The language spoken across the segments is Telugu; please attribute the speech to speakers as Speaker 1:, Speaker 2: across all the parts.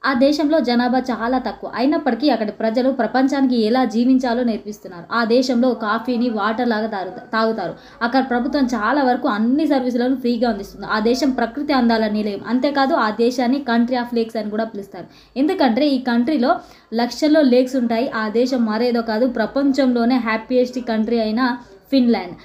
Speaker 1: ఆ దేశంలో జనాభా చాలా తక్కువ అయినప్పటికీ అక్కడి ప్రజలు ప్రపంచానికి ఎలా జీవించాలో నేర్పిస్తున్నారు. ఆ దేశంలో కాఫీని వాటర్ లాగా తాగుతారు. అక్కడ ప్రభుత్వం చాలా వరకు అన్ని సర్వీసులను ఫ్రీగా అందిస్తుంది. ఆ దేశం ప్రకృతి అందాల నిలయం. అంతేకాదు ఆ దేశాన్ని కంట్రీ ఆఫ్ లేక్స్ అని కూడా పిలుస్తారు. ఎందుకంటే ఈ కంట్రీలో లక్షల్లో లేక్స్ ఉంటాయి. ఆ దేశం మరేదో కాదు, ప్రపంచంలోనే హ్యాపీయెస్ట్ కంట్రీ అయిన ఫిన్లాండ్.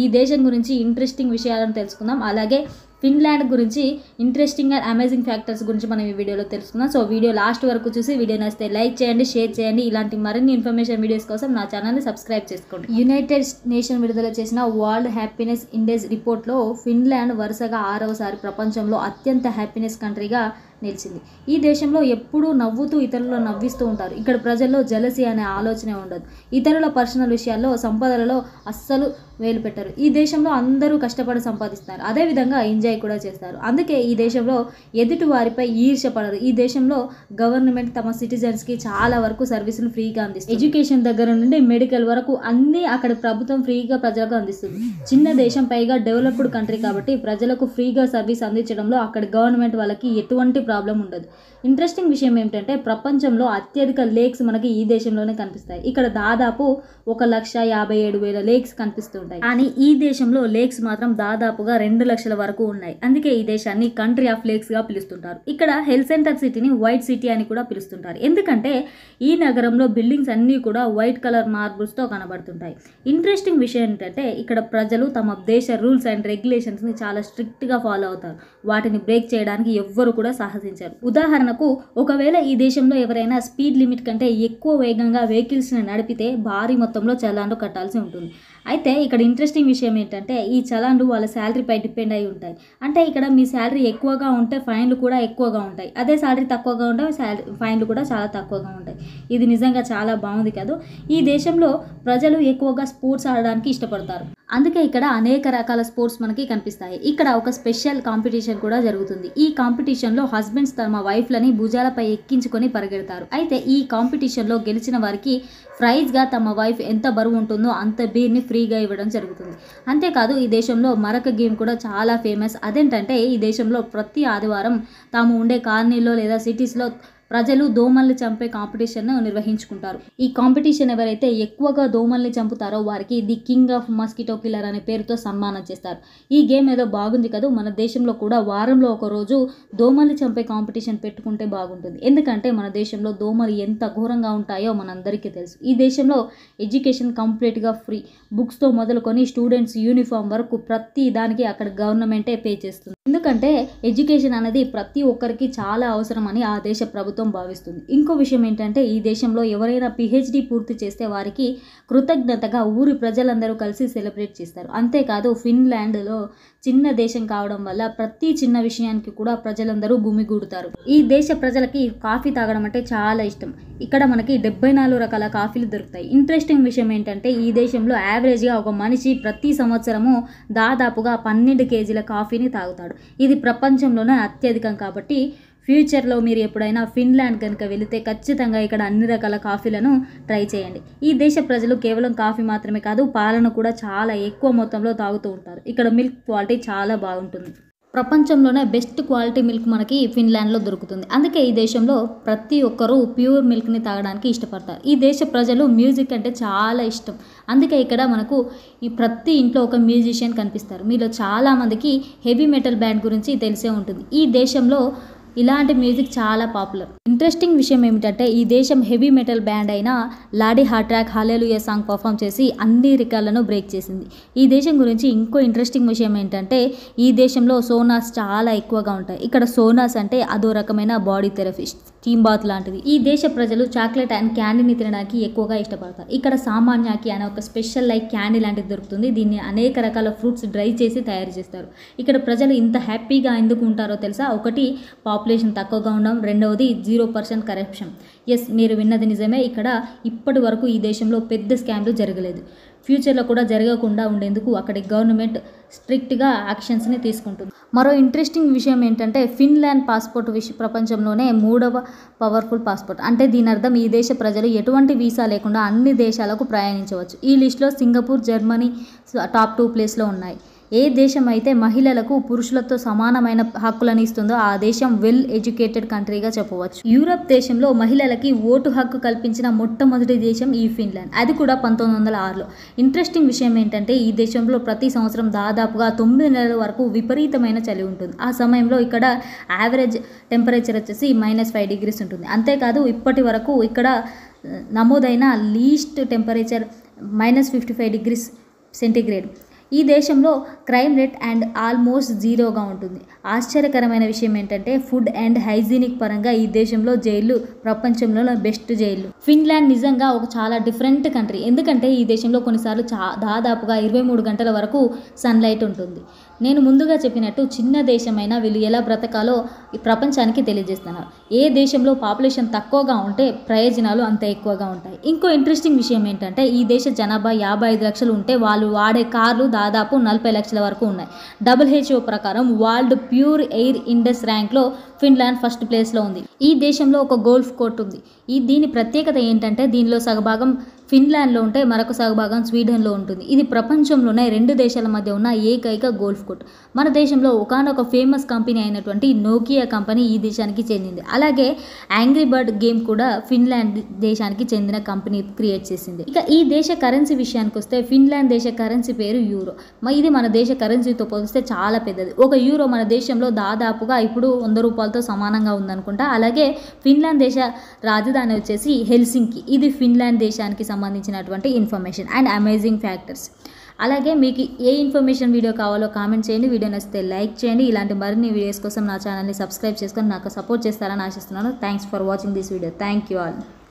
Speaker 1: ఈ దేశం గురించి ఇంట్రెస్టింగ్ విషయాలను తెలుసుకుందాం. అలాగే ఫిన్లాండ్ గురించి ఇంట్రెస్టింగ్ అండ్ అమేజింగ్ ఫ్యాక్టర్స్ గురించి మనం ఈ వీడియోలో తెలుసుకుందాం. సో వీడియో లాస్ట్ వరకు చూసి వీడియో నచ్చితే లైక్ చేయండి, షేర్ చేయండి. ఇలాంటి మరిన్ని ఇన్ఫర్మేషన్ వీడియోస్ కోసం నా ఛానల్ని సబ్స్క్రైబ్ చేసుకోండి. యునైటెడ్ నేషన్ విడుదల చేసిన వరల్డ్ హ్యాపీనెస్ ఇండెక్స్ రిపోర్ట్లో ఫిన్లాండ్ వరుసగా 6వసారి ప్రపంచంలో అత్యంత హ్యాపీనెస్ కంట్రీగా నిలిచింది. ఈ దేశంలో ఎప్పుడూ నవ్వుతూ ఇతరులను నవ్విస్తూ ఉంటారు. ఇక్కడ ప్రజల్లో జలసీ అనే ఆలోచనే ఉండదు. ఇతరుల పర్సనల్ విషయాల్లో, సంపదలలో అస్సలు వేలు పెట్టరు. ఈ దేశంలో అందరూ కష్టపడి సంపాదిస్తారు, అదేవిధంగా ఎంజాయ్ కూడా చేస్తారు. అందుకే ఈ దేశంలో ఎదుటి వారిపై ఈర్ష్యపడరు. ఈ దేశంలో గవర్నమెంట్ తమ సిటిజన్స్కి చాలా వరకు సర్వీసులు ఫ్రీగా అందిస్తుంది. ఎడ్యుకేషన్ దగ్గర నుండి మెడికల్ వరకు అన్నీ అక్కడ ప్రభుత్వం ఫ్రీగా ప్రజలకు అందిస్తుంది. చిన్న దేశం, పైగా డెవలప్డ్ కంట్రీ కాబట్టి ప్రజలకు ఫ్రీగా సర్వీస్ అందించడంలో అక్కడ గవర్నమెంట్ వాళ్ళకి ఎటువంటి ప్రాబ్లం ఉండదు. ఇంట్రెస్టింగ్ విషయం ఏమిటంటే ప్రపంచంలో అత్యధిక లేక్స్ మనకి ఈ దేశంలోనే కనిపిస్తాయి. ఇక్కడ దాదాపు 1,57,000 లేక్స్ కనిపిస్తుంటాయి. కానీ ఈ దేశంలో లేక్స్ మాత్రం దాదాపుగా 2 లక్షల వరకు ఉన్నాయి. అందుకే ఈ దేశాన్ని కంట్రీ ఆఫ్ లేక్స్ గా పిలుస్తుంటారు. ఇక్కడ హెల్త్ సెంటర్ సిటీని వైట్ సిటీ అని కూడా పిలుస్తుంటారు. ఎందుకంటే ఈ నగరంలో బిల్డింగ్స్ అన్నీ కూడా వైట్ కలర్ మార్బుల్స్ తో కనబడుతుంటాయి. ఇంట్రెస్టింగ్ విషయం ఏంటంటే ఇక్కడ ప్రజలు తమ దేశ రూల్స్ అండ్ రెగ్యులేషన్స్ ని చాలా స్ట్రిక్ట్ గా ఫాలో అవుతారు. వాటిని బ్రేక్ చేయడానికి ఎవ్వరు కూడా సాహసించారు. ఉదాహరణకు ఒకవేళ ఈ దేశంలో ఎవరైనా స్పీడ్ లిమిట్ కంటే ఎక్కువ వేగంగా వెహికల్స్ని నడిపితే భారీ మొత్తంలో చలాన్లు కట్టాల్సి ఉంటుంది. అయితే ఇక్కడ ఇంట్రెస్టింగ్ విషయం ఏంటంటే ఈ చలాన్లు వాళ్ళ శాలరీపై డిపెండ్ అయి ఉంటాయి. అంటే ఇక్కడ మీ శాలరీ ఎక్కువగా ఉంటే ఫైన్లు కూడా ఎక్కువగా ఉంటాయి. అదే శాలరీ తక్కువగా ఉంటే ఫైన్లు కూడా చాలా తక్కువగా ఉంటాయి. ఇది నిజంగా చాలా బాగుంది కదా. ఈ దేశంలో ప్రజలు ఎక్కువగా స్పోర్ట్స్ ఆడడానికి ఇష్టపడతారు. అందుకే ఇక్కడ అనేక రకాల స్పోర్ట్స్ మనకి కనిపిస్తాయి. ఇక్కడ ఒక స్పెషల్ కాంపిటీషన్ కూడా జరుగుతుంది. ఈ కాంపిటీషన్లో హస్బెండ్స్ తమ వైఫ్లని భుజాలపై ఎక్కించుకొని పరిగెడతారు. అయితే ఈ కాంపిటీషన్లో గెలిచిన వారికి ప్రైజ్గా తమ వైఫ్ ఎంత బరువు ఉంటుందో అంత బీర్ని ఫ్రీగా ఇవ్వడం జరుగుతుంది. అంతేకాదు ఈ దేశంలో మరొక గేమ్ కూడా చాలా ఫేమస్. అదేంటంటే ఈ దేశంలో ప్రతి ఆదివారం తాము ఉండే కాలనీలో లేదా సిటీస్లో ప్రజలు దోమల్ని చంపే కాంపిటీషన్ను నిర్వహించుకుంటారు. ఈ కాంపిటీషన్ ఎవరైతే ఎక్కువగా దోమల్ని చంపుతారో వారికి the king of mosquito killer అనే పేరుతో సన్మానం చేస్తారు. ఈ గేమ్ ఏదో బాగుంది కదా. మన దేశంలో కూడా వారంలో ఒక రోజు దోమల్ని చంపే కాంపిటీషన్ పెట్టుకుంటే బాగుంటుంది. ఎందుకంటే మన దేశంలో దోమలు ఎంత ఘోరంగా ఉంటాయో మనందరికీ తెలుసు. ఈ దేశంలో ఎడ్యుకేషన్ కంప్లీట్గా ఫ్రీ. బుక్స్తో మొదలుకొని స్టూడెంట్స్ యూనిఫామ్ వరకు ప్రతి దానికి అక్కడ గవర్నమెంటే పే చేస్తుంది. ఎందుకంటే ఎడ్యుకేషన్ అనేది ప్రతి ఒక్కరికి చాలా అవసరమని ఆ దేశ ప్రభుత్వం భావిస్తుంది. ఇంకో విషయం ఏంటంటే ఈ దేశంలో ఎవరైనా PhD పూర్తి చేస్తే వారికి కృతజ్ఞతగా ఊరి ప్రజలందరూ కలిసి సెలబ్రేట్ చేస్తారు. అంతేకాదు ఫిన్లాండ్లో చిన్న దేశం కావడం వల్ల ప్రతి చిన్న విషయానికి కూడా ప్రజలందరూ గుమిగూడుతారు. ఈ దేశ ప్రజలకి కాఫీ తాగడం అంటే చాలా ఇష్టం. ఇక్కడ మనకి 74 రకాల కాఫీలు దొరుకుతాయి. ఇంట్రెస్టింగ్ విషయం ఏంటంటే ఈ దేశంలో యావరేజ్గా ఒక మనిషి ప్రతి సంవత్సరము దాదాపుగా 12 కేజీల కాఫీని తాగుతాడు. ఇది ప్రపంచంలోనే అత్యధికం. కాబట్టి ఫ్యూచర్లో మీరు ఎప్పుడైనా ఫిన్లాండ్ కనుక వెళితే ఖచ్చితంగా ఇక్కడ అన్ని రకాల కాఫీలను ట్రై చేయండి. ఈ దేశ ప్రజలు కేవలం కాఫీ మాత్రమే కాదు, పాలను కూడా చాలా ఎక్కువ మొత్తంలో తాగుతూ ఉంటారు. ఇక్కడ మిల్క్ క్వాలిటీ చాలా బాగుంటుంది. ప్రపంచంలోనే బెస్ట్ క్వాలిటీ మిల్క్ మనకి ఫిన్లాండ్లో దొరుకుతుంది. అందుకే ఈ దేశంలో ప్రతి ఒక్కరూ ప్యూర్ మిల్క్ని తాగడానికి ఇష్టపడతారు. ఈ దేశ ప్రజలు మ్యూజిక్ అంటే చాలా ఇష్టం. అందుకే ఇక్కడ మనకు ఈ ప్రతి ఇంట్లో ఒక మ్యూజిషియన్ కనిపిస్తారు. మీలో చాలామందికి హెవీ మెటల్ బ్యాండ్ గురించి తెలిసే ఉంటుంది. ఈ దేశంలో ఇలాంటి మ్యూజిక్ చాలా పాపులర్. ఇంట్రెస్టింగ్ విషయం ఏమిటంటే ఈ దేశం హెవీ మెటల్ బ్యాండ్ అయిన లాడీ హార్ట్రాక్ హల్లెలూయా సాంగ్ పర్ఫామ్ చేసి అన్ని రికార్డులను బ్రేక్ చేసింది. ఈ దేశం గురించి ఇంకో ఇంట్రెస్టింగ్ విషయం ఏంటంటే ఈ దేశంలో సోనాస్ చాలా ఎక్కువగా ఉంటాయి. ఇక్కడ సోనాస్ అంటే అదో రకమైన బాడీ థెరపీ, స్టీమ్ బాత్ లాంటిది. ఈ దేశ ప్రజలు చాక్లెట్ అండ్ క్యాండీని తినడానికి ఎక్కువగా ఇష్టపడతారు. ఇక్కడ సామాన్యాకి అనే ఒక స్పెషల్ లైక్ క్యాండీ లాంటిది దొరుకుతుంది. దీన్ని అనేక రకాల ఫ్రూట్స్ డ్రై చేసి తయారు చేస్తారు. ఇక్కడ ప్రజలు ఇంత హ్యాపీగా ఎందుకు ఉంటారో తెలుసా? ఒకటి పాపులేషన్ తక్కువగా ఉండడం, రెండవది 0% కరప్షన్. ఎస్, మీరు విన్నది నిజమే. ఇక్కడ ఇప్పటి వరకు ఈ దేశంలో పెద్ద స్కామ్లు జరగలేదు. ఫ్యూచర్లో కూడా జరగకుండా ఉండేందుకు అక్కడి గవర్నమెంట్ స్ట్రిక్ట్గా యాక్షన్స్ని తీసుకుంటుంది. మరో ఇంట్రెస్టింగ్ విషయం ఏంటంటే ఫిన్లాండ్ పాస్పోర్ట్ ప్రపంచంలోనే 3వ పవర్ఫుల్ పాస్పోర్ట్. అంటే దీని అర్థం ఈ దేశ ప్రజలు ఎటువంటి వీసా లేకుండా అన్ని దేశాలకు ప్రయాణించవచ్చు. ఈ లిస్టులో సింగపూర్, జర్మనీ టాప్ 2 ప్లేస్లో ఉన్నాయి. ఏ దేశం అయితే మహిళలకు పురుషులతో సమానమైన హక్కులను ఇస్తుందో ఆ దేశం వెల్ ఎడ్యుకేటెడ్ కంట్రీగా చెప్పవచ్చు. యూరప్ దేశంలో మహిళలకి ఓటు హక్కు కల్పించిన మొట్టమొదటి దేశం ఈ ఫిన్లాండ్, అది కూడా 1906లో. ఇంట్రెస్టింగ్ విషయం ఏంటంటే ఈ దేశంలో ప్రతి సంవత్సరం దాదాపుగా 9 నెలల వరకు విపరీతమైన చలి ఉంటుంది. ఆ సమయంలో ఇక్కడ యావరేజ్ టెంపరేచర్ వచ్చేసి -5 degrees ఉంటుంది. అంతేకాదు ఇప్పటి వరకు ఇక్కడ నమోదైన లీస్ట్ టెంపరేచర్ -55 degrees సెంటీగ్రేడ్. ఈ దేశంలో క్రైమ్ రేట్ అండ్ ఆల్మోస్ట్ జీరోగా ఉంటుంది. ఆశ్చర్యకరమైన విషయం ఏంటంటే ఫుడ్ అండ్ హైజీనిక్ పరంగా ఈ దేశంలో జైళ్ళు ప్రపంచంలో బెస్ట్ జైళ్ళు. ఫిన్లాండ్ నిజంగా ఒక చాలా డిఫరెంట్ కంట్రీ. ఎందుకంటే ఈ దేశంలో కొన్నిసార్లు దాదాపుగా 23 గంటల వరకు సన్లైట్ ఉంటుంది. నేను ముందుగా చెప్పినట్టు చిన్న దేశమైనా వీళ్ళు ఎలా బ్రతకాలో ఈ ప్రపంచానికి తెలియజేస్తున్నారు. ఏ దేశంలో పాపులేషన్ తక్కువగా ఉంటే ప్రయోజనాలు అంత ఎక్కువగా ఉంటాయి. ఇంకో ఇంట్రెస్టింగ్ విషయం ఏంటంటే ఈ దేశ జనాభా 55 లక్షలు ఉంటే వాళ్ళు వాడే కార్లు దాదాపు 40 లక్షల వరకు ఉన్నాయి. WHO ప్రకారం వరల్డ్ ప్యూర్ ఎయిర్ ఇండెక్స్ ర్యాంక్లో ఫిన్లాండ్ ఫస్ట్ ప్లేస్లో ఉంది. ఈ దేశంలో ఒక గోల్ఫ్ కోర్ట్ ఉంది. దీని ప్రత్యేకత ఏంటంటే దీనిలో సగభాగం ఫిన్లాండ్లో ఉంటే మరొక సగభాగం స్వీడన్లో ఉంటుంది. ఇది ప్రపంచంలోనే 2 దేశాల మధ్య ఉన్న ఏకైక గోల్ఫ్ కోర్ట్. మన దేశంలో ఒకానొక ఫేమస్ కంపెనీ అయినటువంటి నోకియా కంపెనీ ఈ దేశానికి చెందింది. అలాగే యాంగ్రీ బర్డ్ గేమ్ కూడా ఫిన్లాండ్ దేశానికి చెందిన కంపెనీ క్రియేట్ చేసింది. ఇక ఈ దేశ కరెన్సీ విషయానికి వస్తే ఫిన్లాండ్ దేశ కరెన్సీ పేరు యూరో. ఇది మన దేశ కరెన్సీతో పోలిస్తే చాలా పెద్దది. ఒక యూరో మన దేశంలో దాదాపుగా ఇప్పుడు 100 రూపాయలతో సమానంగా ఉందనుకుంటా. అలాగే ఫిన్లాండ్ దేశ రాజధాని వచ్చేసి హెల్సింకి. ఇది ఫిన్లాండ్ దేశానికి సంబంధించినటువంటి ఇన్ఫర్మేషన్ అండ్ అమేజింగ్ ఫ్యాక్టర్స్. అలాగే మీకు ఏ ఇన్ఫర్మేషన్ వీడియో కావాలో కామెంట్ చేయండి. వీడియో నచ్చితే లైక్ చేయండి. ఇలాంటి మరిన్ని వీడియోస్ కోసం నా ఛానల్ని సబ్స్క్రైబ్ చేసుకొని నాకు సపోర్ట్ చేస్తారని ఆశిస్తున్నాను. Thanks for watching this video. Thank you all.